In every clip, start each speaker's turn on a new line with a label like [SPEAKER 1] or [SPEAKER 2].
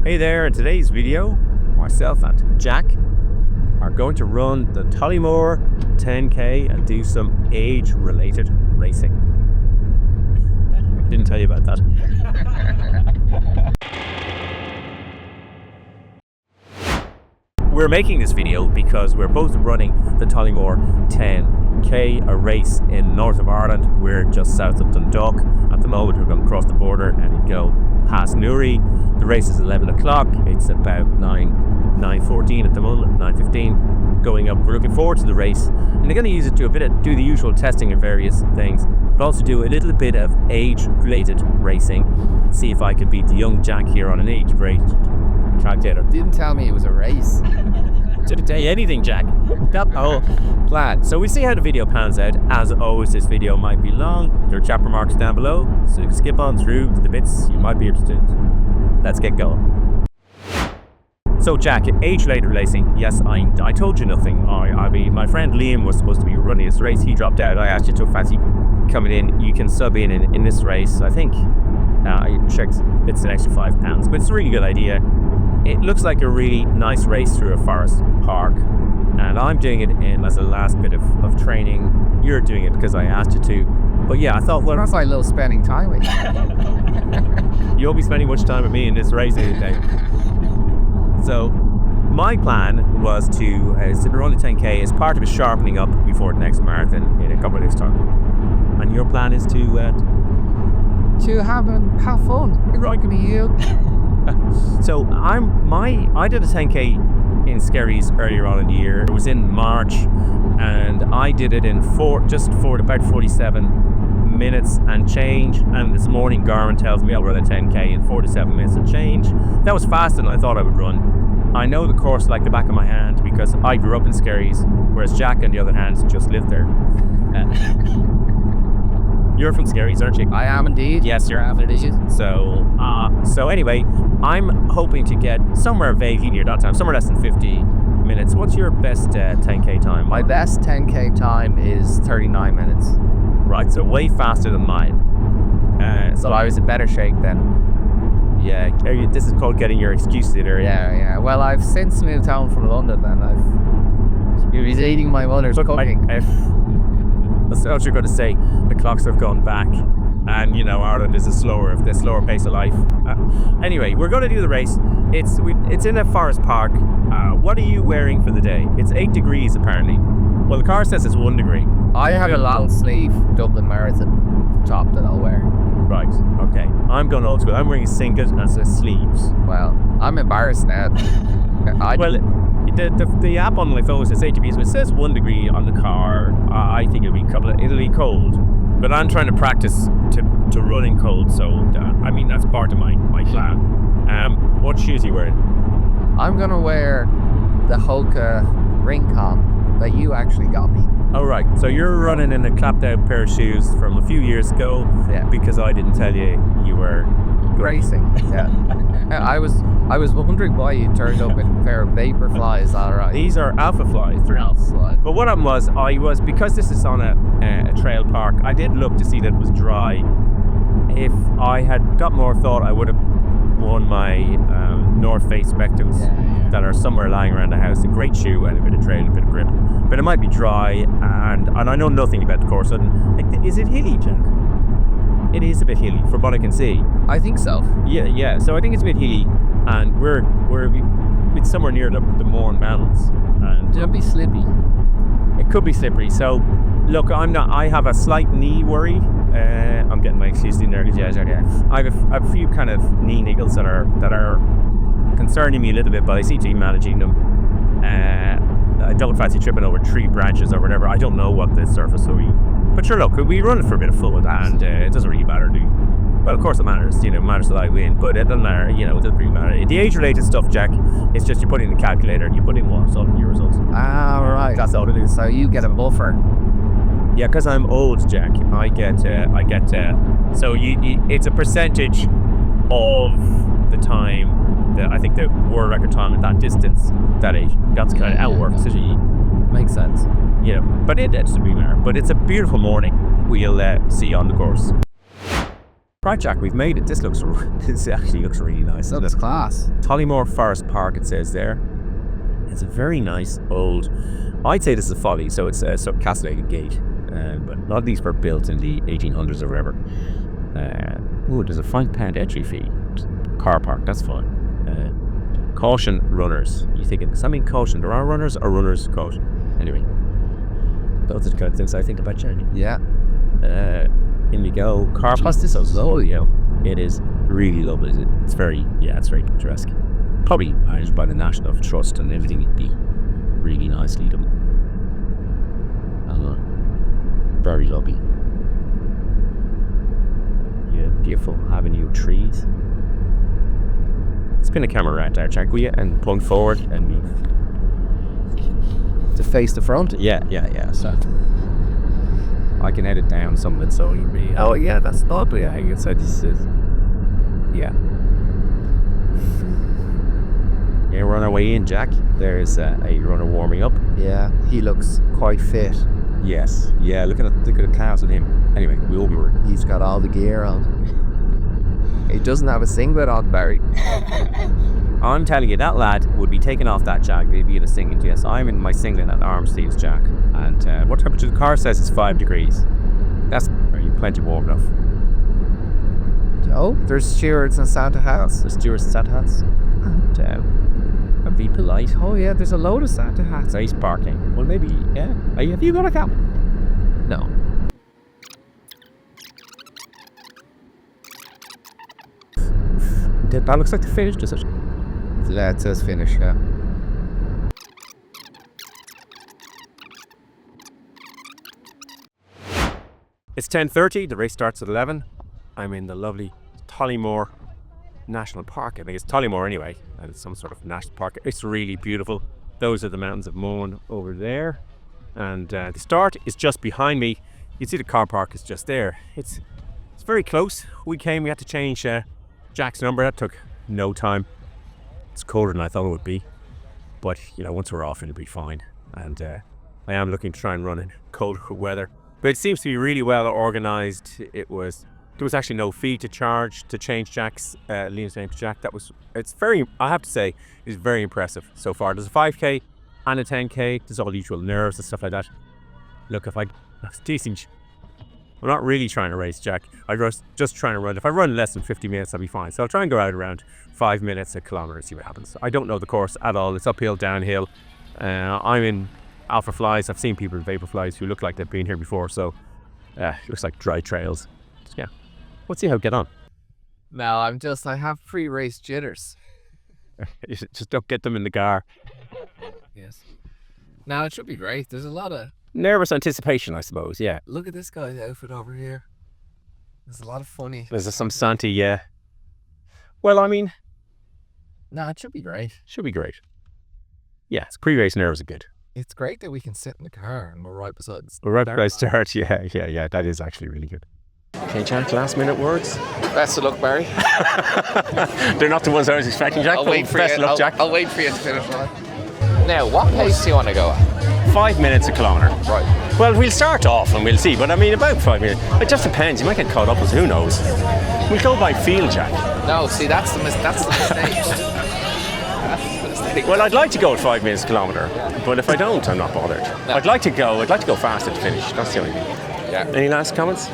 [SPEAKER 1] Hey there, in today's video, myself and Jack are going to run the Tollymore 10k and do some age-related racing. Didn't tell you about that. We're making this video because we're both running the Tollymore 10k, a race in north of Ireland. We're just south of Dundalk. At the moment, we're going to cross the border and go past Newry. The race is 11 o'clock. It's about 9:14 at the moment, 9:15 going up. We're looking forward to the race, and they're going to use it to do the usual testing of various things, but also do a little bit of age-related racing. See if I could beat the young Jack here on an age-related calculator.
[SPEAKER 2] Didn't tell me it was a race.
[SPEAKER 1] Didn't tell you anything, Jack. That's the whole plan. So we see how the video pans out. As always, this video might be long. There are chapter marks down below, so you can skip on through the bits you might be interested in. Let's get going. So Jack, age-related racing. Yes, I told you nothing. I mean, my friend Liam was supposed to be running this race. He dropped out. I asked you to fancy coming in. You can sub in this race. I think I checked. It's an extra £5, but it's a really good idea. It looks like a really nice race through a forest park, and I'm doing it as a last bit of training. You're doing it because I asked you to. But yeah, I thought, well,
[SPEAKER 2] That's like a little spending time with you.
[SPEAKER 1] You won't be spending much time with me in this race today. So my plan was to run the 10k as part of a sharpening up before the next marathon in a couple of days' time. And your plan is to
[SPEAKER 2] have fun. You're right, me you.
[SPEAKER 1] So I did a 10k in Skerries earlier on in the year. It was in March, and I did it in about 47 minutes and change. And this morning Garmin tells me I'll run a 10k in 47 minutes and change. That was faster than I thought I would run. I know the course like the back of my hand because I grew up in Skerries, whereas Jack, on the other hand, just lived there. You're from Skerries, aren't you?
[SPEAKER 2] I am indeed.
[SPEAKER 1] Yes, you're half an idiot. So anyway, I'm hoping to get somewhere vaguely near that time, somewhere less than 50 minutes. What's your best 10k time?
[SPEAKER 2] My best 10k time is 39 minutes.
[SPEAKER 1] Right, so way faster than mine.
[SPEAKER 2] So I was in better shape then.
[SPEAKER 1] Yeah, this is called getting your excuses in there.
[SPEAKER 2] Yeah. Well, I've since moved home from London, and he was eating my mother's cooking.
[SPEAKER 1] That's what you're going to say. The clocks have gone back, and Ireland is a slower pace of life. Anyway, we're going to do the race. It's in a forest park. What are you wearing for the day? It's 8 degrees apparently. Well, the car says it's 1 degree.
[SPEAKER 2] I have a long sleeve Dublin Marathon top that I'll wear.
[SPEAKER 1] Right. Okay. I'm going old school. I'm wearing a singlet and sleeves.
[SPEAKER 2] Well, I'm embarrassed now.
[SPEAKER 1] The app on my phone says 8 degrees, but it says 1 degree on the car. I think it'll be cold, but I'm trying to practice to run in cold. So I mean that's part of my plan. What shoes are you wearing?
[SPEAKER 2] I'm gonna wear the Hoka Rincon that you actually got me.
[SPEAKER 1] Oh right, so you're running in a clapped out pair of shoes from a few years ago.
[SPEAKER 2] Yeah.
[SPEAKER 1] Because I didn't tell you were
[SPEAKER 2] racing. Yeah. I was wondering why you turned up with a pair of vapor flies. All right.
[SPEAKER 1] These are alpha flies. But what happened was because this is on a trail park, I did look to see that it was dry. If I had got more thought, I would have worn my North Face Spectrums that are somewhere lying around the house. A great shoe and a bit of trail, a bit of grip. But it might be dry, and I know nothing about the course. Is it hilly, Jack? It is a bit hilly, from what I can see.
[SPEAKER 2] I think so.
[SPEAKER 1] Yeah. So I think it's a bit hilly, and it's somewhere near the Mourne Mountains. And
[SPEAKER 2] don't be slippy.
[SPEAKER 1] It could be slippery. So, look, I have a slight knee worry. I'm getting my excuse in there. Yeah. I have a few kind of knee niggles that are concerning me a little bit, but I seem to be managing them. I don't fancy tripping over tree branches or whatever. I don't know what the surface will be. But sure, look, we run for a bit of fun, and it doesn't really matter, well, of course it matters, it matters that I win, but it doesn't matter, it doesn't really matter. The age-related stuff, Jack, it's just you put in the calculator and you put in what's on your results.
[SPEAKER 2] Ah, right.
[SPEAKER 1] That's all it is.
[SPEAKER 2] So you get a buffer.
[SPEAKER 1] Yeah, because I'm old, Jack. I get so it's a percentage of the time that I think the world record time at that distance, that age. That's kind of how it works.
[SPEAKER 2] Makes sense.
[SPEAKER 1] But it doesn't really matter. But it's a beautiful morning. We'll see you on the course. Right, Jack, we've made it. This actually looks really nice.
[SPEAKER 2] Looks class.
[SPEAKER 1] Tollymore Forest Park, it says there. It's a very nice old, I'd say this is a folly, so it's a sort of castellated gate. But a lot of these were built in the 1800s or whatever. There's a £5 entry fee. Car park, that's fine. Caution runners. You thinking, does that mean caution? There are runners or runners caution? Anyway, those are the kind of things I think about changing.
[SPEAKER 2] Yeah.
[SPEAKER 1] In we go. Car park. This is lovely, It is really lovely. It's very picturesque. Probably managed by the National Trust and everything would be really nicely done. Very lovely. Yeah, beautiful avenue of trees. Spin the camera around there, Jack, will you? And point forward and move.
[SPEAKER 2] To face the front?
[SPEAKER 1] Yeah. So I can edit down some of it so you'll be. Oh yeah, that's lovely. I think so. This is. Yeah. Yeah, we're on our way in, Jack. There's a runner warming up.
[SPEAKER 2] Yeah, he looks quite fit.
[SPEAKER 1] Yes. Yeah, look at the calves with him. Anyway, we'll be worried.
[SPEAKER 2] He's got all the gear on. He doesn't have a singlet on, Barry.
[SPEAKER 1] I'm telling you, that lad would be taking off that Jack. They'd be in a singlet. Yes, I'm in my singlet at arm sleeves, Jack. And what temperature the car says is 5 degrees. That's plenty warm enough.
[SPEAKER 2] Oh, there's stewards and Santa hats.
[SPEAKER 1] The stewards and Santa hats. And be polite.
[SPEAKER 2] Oh yeah, there's a load of Santa hats.
[SPEAKER 1] Nice parking. Well, maybe, yeah. Have you got a cap?
[SPEAKER 2] No.
[SPEAKER 1] That looks like the finish, does it?
[SPEAKER 2] Yeah, it says finish, yeah.
[SPEAKER 1] It's 10:30, the race starts at 11. I'm in the lovely Tollymore National Park. I think it's Tollymore anyway, and it's some sort of national park. It's really beautiful. Those are the mountains of Mourne over there. And the start is just behind me. You can see the car park is just there. It's very close. We had to change Jack's number. That took no time. It's colder than I thought it would be, but once we're off it'll be fine. And I am looking to try and run in colder weather, but it seems to be really well organized. There was actually no fee to charge to change Jack's Liam's name to Jack. It's very, I have to say, it's very impressive so far. There's a 5k and a 10k. There's all the usual nerves and stuff like that. Look, that's decent. I'm not really trying to race, Jack. I was just trying to run. If I run less than 50 minutes, I'll be fine. So I'll try and go out around 5 minutes a kilometre and see what happens. I don't know the course at all. It's uphill, downhill. I'm in Alpha Flies. I've seen people in Vapor Flies who look like they've been here before. So it looks like dry trails. So, yeah. Let's see how we get on.
[SPEAKER 2] No, I have pre-race jitters.
[SPEAKER 1] Just don't get them in the car.
[SPEAKER 2] Yes. Now it should be great. There's a lot of
[SPEAKER 1] nervous anticipation, I suppose, yeah.
[SPEAKER 2] Look at this guy's outfit over here. There's a lot of funny.
[SPEAKER 1] There's some Santi, yeah. Well, I mean,
[SPEAKER 2] no, it should be great.
[SPEAKER 1] Should be great. Yeah, it's pre-race nerves are good.
[SPEAKER 2] It's great that we can sit in the car and we're right beside the start.
[SPEAKER 1] We're right beside the start, yeah. That is actually really good. Okay, Jack, last minute words?
[SPEAKER 2] Best of luck, Barry.
[SPEAKER 1] They're not the ones I was expecting, Jack. Best of luck, Jack.
[SPEAKER 2] I'll wait for you to finish one. Now, what pace do you want to go at?
[SPEAKER 1] 5 minutes a kilometre.
[SPEAKER 2] Right.
[SPEAKER 1] Well, we'll start off and we'll see, but I mean, about 5 minutes. It just depends. You might get caught up with who knows. We'll go by feel, Jack.
[SPEAKER 2] No, see, that's the mistake. That's the mistake.
[SPEAKER 1] Well, I'd like to go at 5 minutes a kilometre, but if I don't, I'm not bothered. No. I'd like to go fast at the finish. That's the only thing.
[SPEAKER 2] Yeah.
[SPEAKER 1] Any last comments?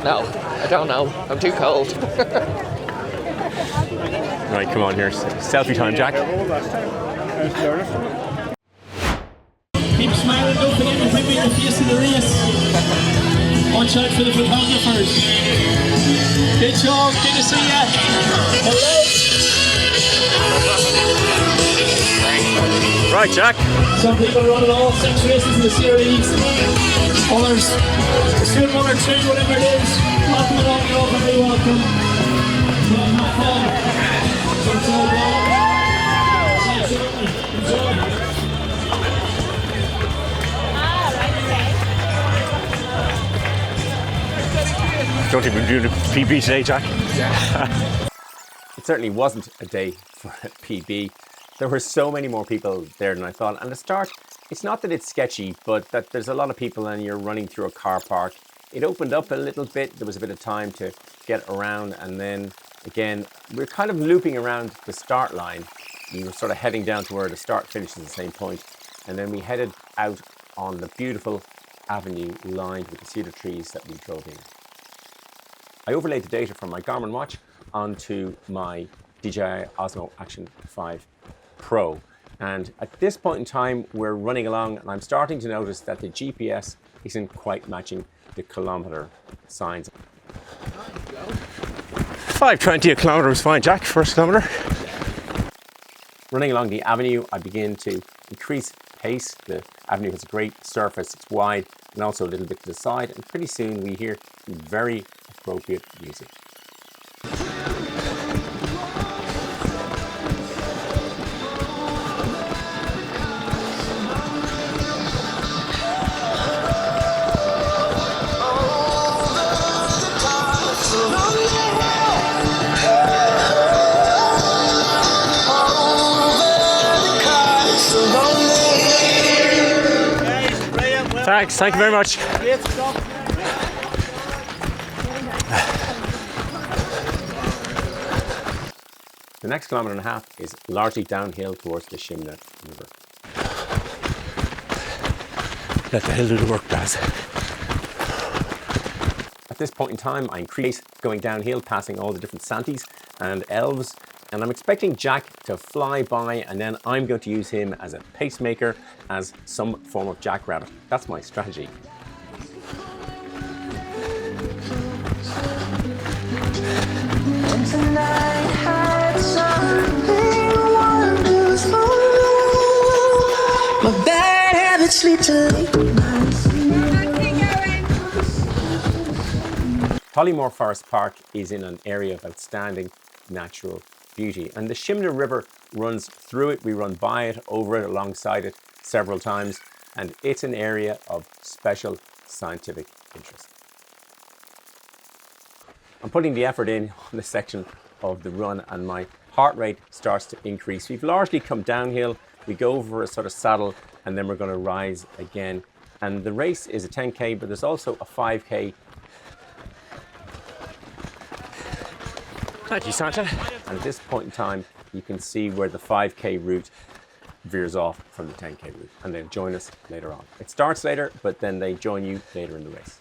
[SPEAKER 2] No, I don't know. I'm too cold.
[SPEAKER 1] Right, come on here. Selfie time, Jack.
[SPEAKER 3] Keep smiling, don't forget to bring me your face in the race. Watch out for the photographers. Good job, good to see you. Hello.
[SPEAKER 1] Right, Jack.
[SPEAKER 3] Some people run all 6 races in the series. Others, soon 1 or 2, whatever it is. Welcome along, you're all very welcome. Have fun. It's all well. Enjoy.
[SPEAKER 1] Don't think we're doing a PB today, Jack. Yeah. It certainly wasn't a day for a PB. There were so many more people there than I thought. And the start, it's not that it's sketchy, but that there's a lot of people and you're running through a car park. it opened up a little bit. There was a bit of time to get around, and then again, we're kind of looping around the start line. We were sort of heading down to where the start finishes at the same point, and then we headed out on the beautiful avenue lined with the cedar trees that we drove in. I overlaid the data from my Garmin watch onto my DJI Osmo Action 5 Pro. And at this point in time, we're running along, and I'm starting to notice that the GPS isn't quite matching the kilometer signs. 5:20 a kilometer was fine, Jack, first kilometer. Running along the avenue, I begin to increase pace. The avenue has a great surface, it's wide, and also a little bit to the side, and pretty soon we hear some very appropriate music. Thanks, thank you very much. The next kilometre and a half is largely downhill towards the Shimna River. Let the hill do the work, guys. At this point in time, I increase going downhill, passing all the different Santis and elves, and I'm expecting Jack to fly by, and then I'm going to use him as a pacemaker, as some form of jackrabbit. That's my strategy.
[SPEAKER 4] My bad habits lead to late nights.
[SPEAKER 1] Tollymore Forest Park is in an area of outstanding natural beauty, and the Shimna River runs through it. We run by it, over it, alongside it several times, and it's an area of special scientific interest. I'm putting the effort in on this section of the run, and my heart rate starts to increase. We've largely come downhill. We go over a sort of saddle, and then we're going to rise again. And the race is a 10k, but there's also a 5k. Thank you, Santa. And at this point in time, you can see where the 5k route veers off from the 10k route, and they'll join us later on. It starts later, but then they join you later in the race.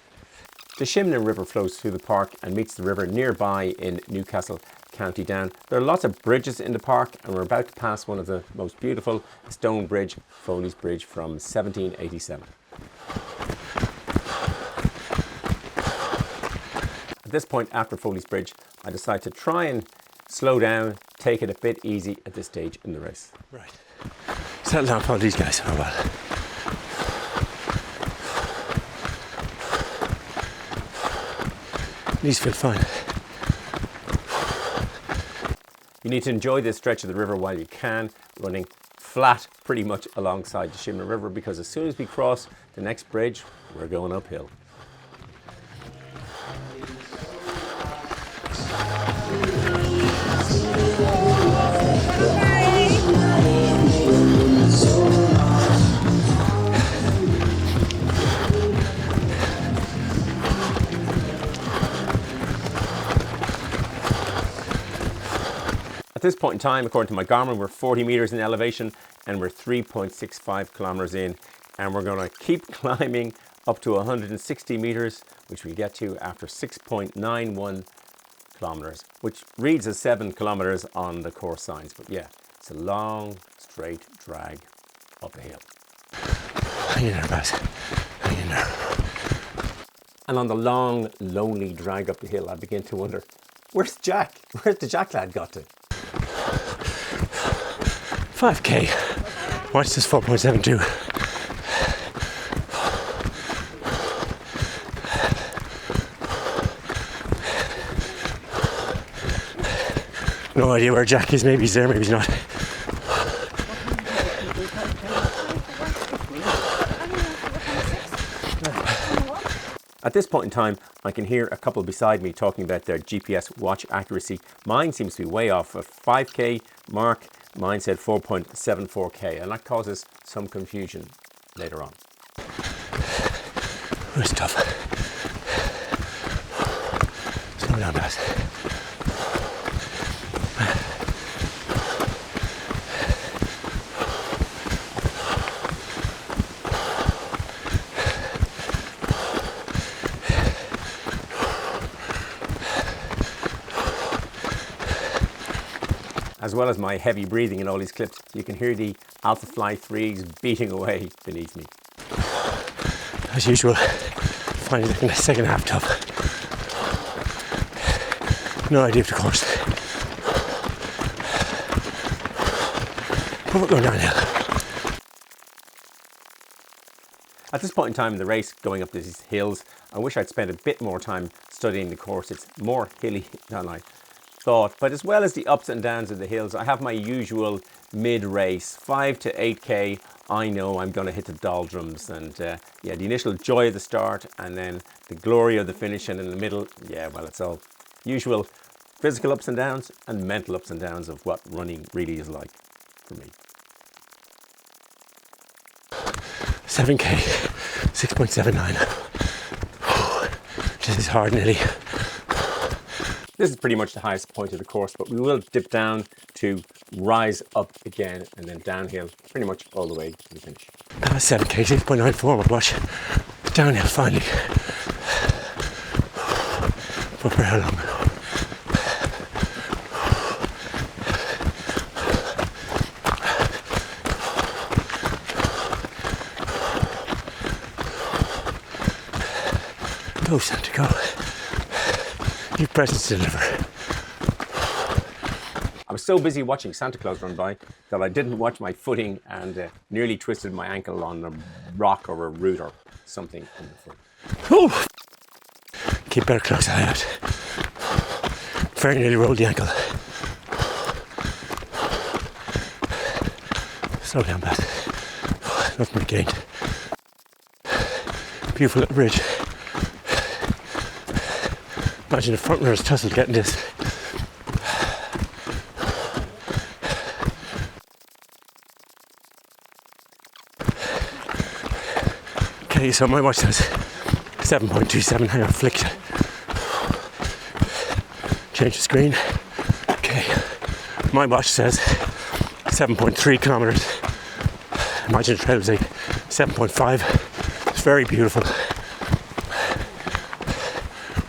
[SPEAKER 1] The Shimna River flows through the park and meets the river nearby in Newcastle, County Down. There are lots of bridges in the park, and we're about to pass one of the most beautiful stone bridge, Foley's Bridge from 1787. At this point, after Foley's Bridge, I decide to try and slow down, take it a bit easy at this stage in the race. Right. Settle down, follow these guys. Oh well. These feel fine. You need to enjoy this stretch of the river while you can, running flat pretty much alongside the Shimna River, because as soon as we cross the next bridge, we're going uphill. At this point in time, according to my Garmin, we're 40 meters in elevation, and we're 3.65 kilometers in, and we're going to keep climbing up to 160 meters, which we get to after 6.91 kilometers, which reads as 7 kilometers on the course signs. But yeah, it's a long, straight drag up a hill. Hang in there, guys. Hang in there. And on the long, lonely drag up the hill, I begin to wonder, where's Jack? Where's the Jack lad got to? 5k. Watch this 4.72. No idea where Jack is. Maybe he's there, maybe he's not. At this point in time, I can hear a couple beside me talking about their GPS watch accuracy. Mine seems to be way off. A 5k mark, mine said 4.74k, and that causes some confusion later on. It's tough.
[SPEAKER 5] Come down, guys.
[SPEAKER 1] As well as my heavy breathing in all these clips, you can hear the Alpha Fly 3s beating away beneath me.
[SPEAKER 5] As usual, finding the second half tough. No idea of the course. But we're going downhill.
[SPEAKER 1] At this point in time in the race, going up these hills, I wish I'd spent a bit more time studying the course. It's more hilly than I thought, but as well as the ups and downs of the hills, I have my usual mid-race, 5 to 8k. I know I'm going to hit the doldrums, and yeah, the initial joy of the start and then the glory of the finish, and in the middle, yeah, well, it's all usual physical ups and downs and mental ups and downs of what running really is like for me.
[SPEAKER 5] 7k, 6.79. This is hard, nearly.
[SPEAKER 1] This is pretty much the highest point of the course, but we will dip down to rise up again and then downhill pretty much all the way to the finish.
[SPEAKER 5] 7k, 6.94 my watch. Downhill finally. But for how long? Go, Santa, go. You've presents to deliver.
[SPEAKER 1] I was so busy watching Santa Claus run by that I didn't watch my footing and nearly twisted my ankle on a rock or a root or something in the foot.
[SPEAKER 5] Oh! Keep better close eye out. Very nearly rolled the ankle. Slow down, Pat. Nothing to gain. Beautiful little bridge. Imagine the front runners tussled getting this. Okay, so my watch says 7.27. Hang on, flick. Change the screen. Okay, my watch says 7.3 kilometers. Imagine the trail was like 7.5. It's very beautiful.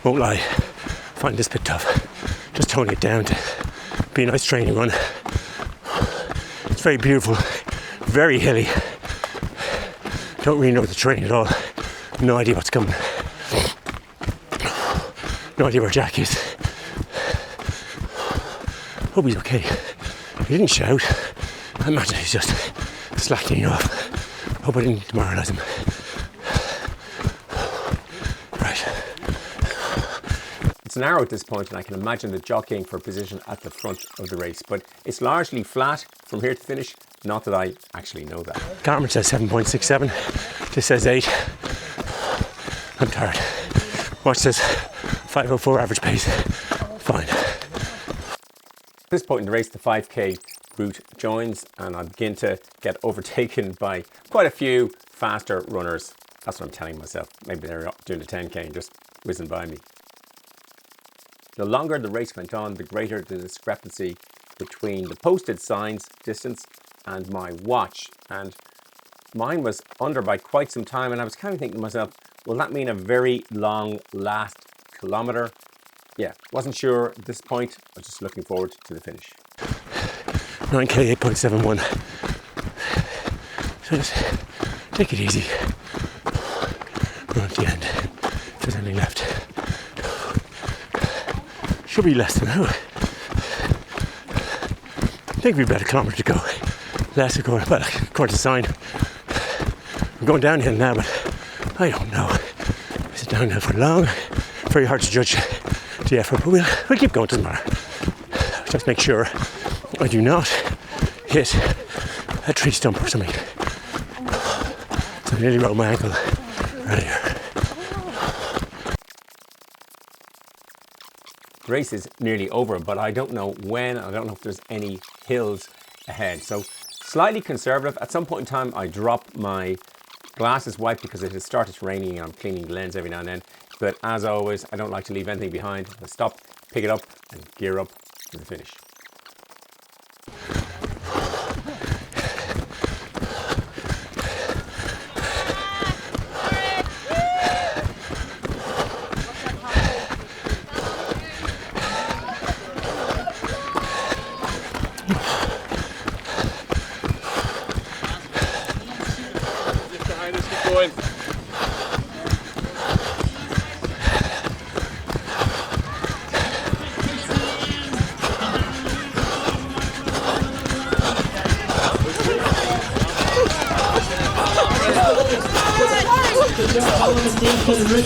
[SPEAKER 5] Won't lie, find this bit tough. Just toning it down to be a nice training run. It's very beautiful, very hilly. Don't really know the terrain at all. No idea what's coming. No idea where Jack is. Hope he's okay. He didn't shout. I imagine he's just slacking off. Hope I didn't demoralise him. Right.
[SPEAKER 1] It's narrow at this point, and I can imagine the jockeying for position at the front of the race, but it's largely flat from here to finish. Not that I actually know that.
[SPEAKER 5] Garmin says 7.67. This says 8. I'm tired. Watch says 5:04 average pace. Fine.
[SPEAKER 1] At this point in the race, the 5k route joins, and I begin to get overtaken by quite a few faster runners. That's what I'm telling myself. Maybe they're doing the 10k and just whizzing by me. The longer the race went on, the greater the discrepancy between the posted signs distance and my watch, and mine was under by quite some time, and I was kind of thinking to myself, will that mean a very long last kilometre? Yeah, wasn't sure at this point. I was just looking forward to the finish.
[SPEAKER 5] 9k, 8.71. So just take it easy. We're at the end. If there's anything left. Should be less than now. I think we've about a kilometre to go. Less according to the sign. We're going downhill now, but I don't know. Is it downhill for long? Very hard to judge the effort, but we'll keep going tomorrow. Just make sure I do not hit a tree stump or something. So I nearly rolled my ankle earlier.
[SPEAKER 1] The race is nearly over, but I don't know when. I don't know if there's any hills ahead. So slightly conservative. At some point in time, I dropped my glasses white because it had started raining and I'm cleaning the lens every now and then.
[SPEAKER 5] but as always, I don't like to leave anything behind. I stop, pick it up, and gear up to the finish.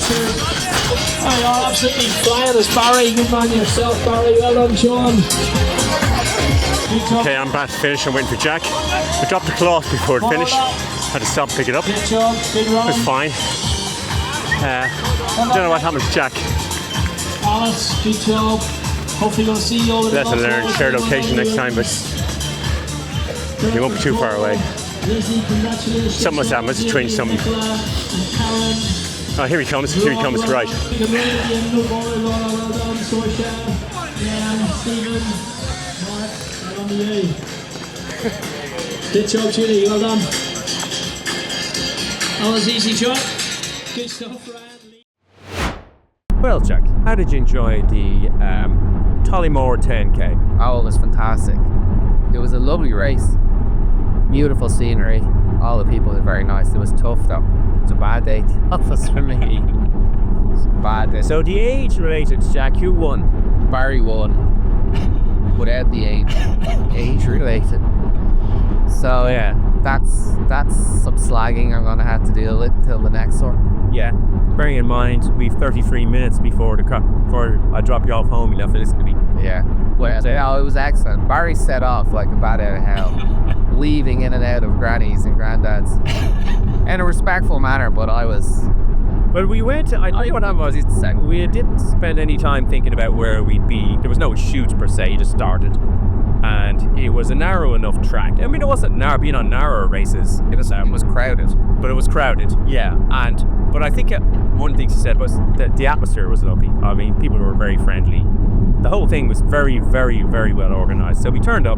[SPEAKER 3] Oh, you're absolutely flying as Barry. Good man yourself, Barry. Well done, Sean.
[SPEAKER 5] Okay, I'm about to finish. I'm waiting for Jack. I dropped the cloth before it finished. Had to stop and pick it up.
[SPEAKER 3] Good job, good run.
[SPEAKER 5] It was fine. Don't know what happened to Jack.
[SPEAKER 3] Alice, good job. Hopefully we'll see you all in the
[SPEAKER 5] Lesson learned. Share location next time, but we won't be too far away. Something must happen. Must have changed something. Oh, here he comes. Here he comes. Right.
[SPEAKER 3] Good job, Julie. Well done. That was easy, John. Good stuff, Ryan.
[SPEAKER 1] Well, Jack, how did you enjoy the Tollymore 10k?
[SPEAKER 2] Oh, it was fantastic. It was a lovely race. Beautiful scenery. All the people were very nice. It was tough though. It was a bad day.
[SPEAKER 1] Tough was for me.
[SPEAKER 2] Bad day.
[SPEAKER 1] So the age related, Jack, who won?
[SPEAKER 2] Barry won without the age related. So
[SPEAKER 1] Yeah.
[SPEAKER 2] that's some slagging I'm gonna have to deal with till the next one.
[SPEAKER 1] Yeah. Bearing in mind, we've 33 minutes before I drop you off home. You left to listen to me.
[SPEAKER 2] Yeah. Well, it was excellent. Barry set off like a bat out of hell, weaving in and out of grannies and granddads in a respectful manner. But I was.
[SPEAKER 1] But we went. I tell you what happened was we didn't spend any time thinking about where we'd be. There was no shoot per se. You just started, and it was a narrow enough track. I mean, it wasn't narrow. Being on narrower races,
[SPEAKER 2] It was crowded.
[SPEAKER 1] but it was crowded. Yeah, but I think one thing she said was that the atmosphere was lovely. I mean, people were very friendly. The whole thing was very, very, very well organised. So we turned up.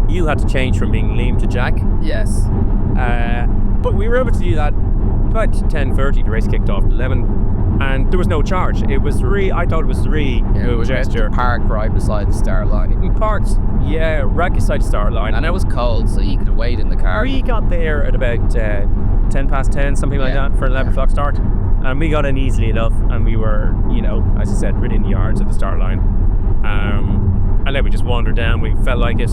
[SPEAKER 1] You had to change from being Liam to Jack,
[SPEAKER 2] Yes.
[SPEAKER 1] but we were able to do that about 10:30. The race kicked off at 11, and there was no charge. It was I thought it was
[SPEAKER 2] It was just
[SPEAKER 1] gesture.
[SPEAKER 2] parked right beside the start line.
[SPEAKER 1] We parked, right beside the start line.
[SPEAKER 2] And it was cold, so you could wait in the car.
[SPEAKER 1] We got there at about 10 past 10, something like
[SPEAKER 2] Yeah.
[SPEAKER 1] that, for an 11 o'clock start. And we got in easily enough, and we were, as I said, within the yards of the start line. And then we just wandered down. We felt like it.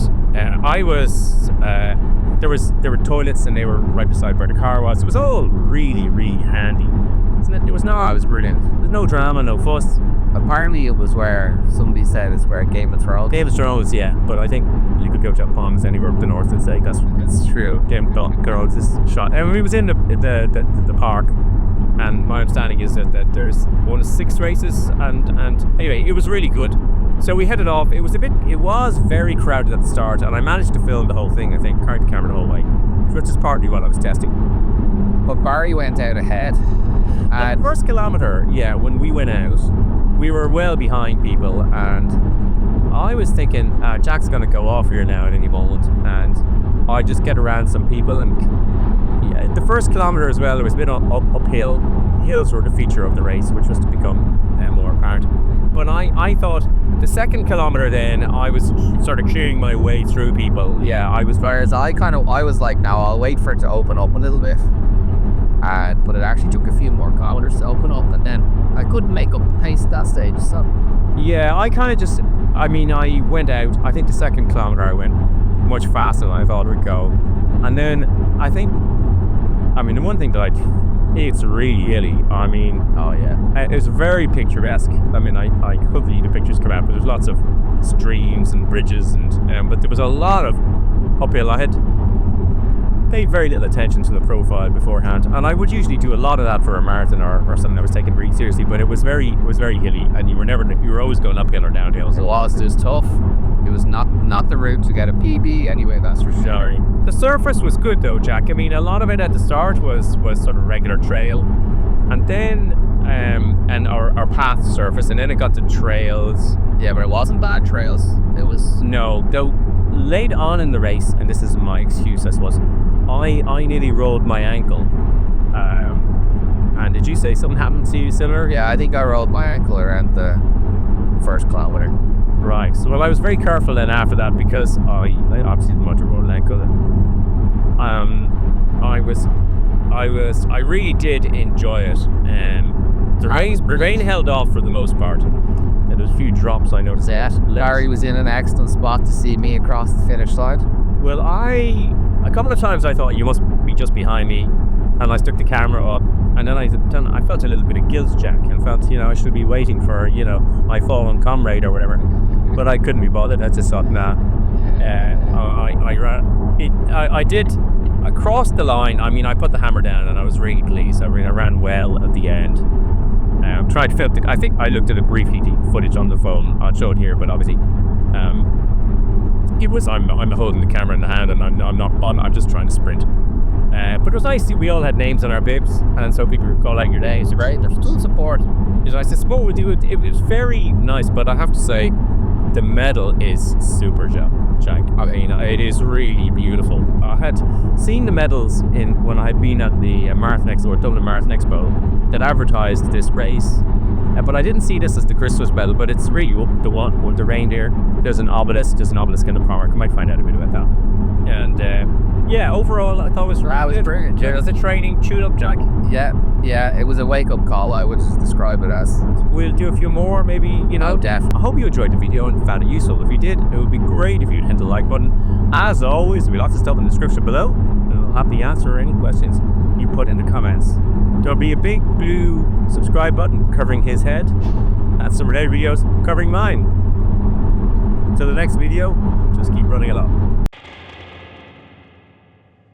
[SPEAKER 1] There were toilets, and they were right beside where the car was. It was all really, really handy. Isn't it? It was not.
[SPEAKER 2] It was brilliant.
[SPEAKER 1] There's no drama, no fuss.
[SPEAKER 2] Apparently it was where somebody said it's where Game of Thrones.
[SPEAKER 1] Game of Thrones, yeah, but I think you could go to Pongs anywhere up the north and say that's true. Game of Thrones is shot. And we was in the park, and my understanding is that there's 1 of 6 races, and anyway, it was really good. So we headed off. It was very crowded at the start, and I managed to film the whole thing. I think carried the camera the whole way, which is partly what I was testing.
[SPEAKER 2] But Barry went out ahead.
[SPEAKER 1] And the first kilometre, when we went out, we were well behind people, and I was thinking, Jack's going to go off here now at any moment, and I just get around some people, and the first kilometre as well, there was a bit uphill. Hills were the feature of the race, which was to become more apparent. But I thought the second kilometre then, I was sort of queuing my way through people. Yeah, I was.
[SPEAKER 2] Whereas I was like, now I'll wait for it to open up a little bit. But it actually took a few more kilometers to open up, and then I couldn't make up the pace at that stage. So
[SPEAKER 1] Yeah, I went out. I think the second kilometre I went much faster than I thought it would go. And then the one thing that it's really hilly.
[SPEAKER 2] oh yeah,
[SPEAKER 1] It's very picturesque. Hopefully the pictures come out, but there's lots of streams and bridges, but there was a lot of uphill. I had paid very little attention to the profile beforehand, and I would usually do a lot of that for a marathon or something that was taken really seriously. But it was very hilly, and you were always going uphill or downhill.
[SPEAKER 2] it was tough. It was not the route to get a PB anyway. That's for sure.
[SPEAKER 1] Sorry. The surface was good though, Jack. A lot of it at the start was sort of regular trail, and then and our path surfaced, and then it got to trails.
[SPEAKER 2] Yeah, but it wasn't bad trails. It was.
[SPEAKER 1] No, though late on in the race, and this is my excuse, I suppose, I nearly rolled my ankle. And did you say something happened to you similar?
[SPEAKER 2] Yeah, I think I rolled my ankle around the first kilometer.
[SPEAKER 1] Right. So, well, I was very careful then after that because I obviously didn't want to roll an ankle. I really did enjoy it. The rain held off for the most part. And there was a few drops I noticed.
[SPEAKER 2] Larry was in an excellent spot to see me across the finish line.
[SPEAKER 1] Well, a couple of times I thought you must be just behind me, and I stuck the camera up, and then I felt a little bit of guilt, Jack, and felt, I should be waiting for, my fallen comrade or whatever. But I couldn't be bothered. I just thought, nah. I did. I crossed the line. I mean, I put the hammer down, and I was really pleased. I ran well at the end. Tried to film. I think I looked at it briefly, the footage on the phone. I'll show it here, but obviously, it was. I'm holding the camera in the hand, and I'm not. I'm just trying to sprint. But it was nice. We all had names on our bibs, and so people would call out your names. Right? There's full support. It was nice. I suppose we do it. It was very nice, but I have to say, the medal is super, Jack. I mean, it is really beautiful. I had seen the medals when I had been at the Marathon Expo, or Dublin Marathon Expo, that advertised this race. But I didn't see this as the Christmas medal, but it's really the one with the reindeer. There's an obelisk in the park. I might find out a bit about that. And overall, I thought it was
[SPEAKER 2] brilliant.
[SPEAKER 1] Yeah, was the training chewed up, Jack?
[SPEAKER 2] Yeah, it was a wake-up call, I would describe it as.
[SPEAKER 1] We'll do a few more, maybe,
[SPEAKER 2] Oh, definitely.
[SPEAKER 1] I hope you enjoyed the video and found it useful. If you did, it would be great if you'd hit the like button. As always, there'll be lots of stuff in the description below, and I'll happily answer any questions you put in the comments. There'll be a big blue subscribe button covering his head, and some related videos covering mine. Till the next video, just keep running along.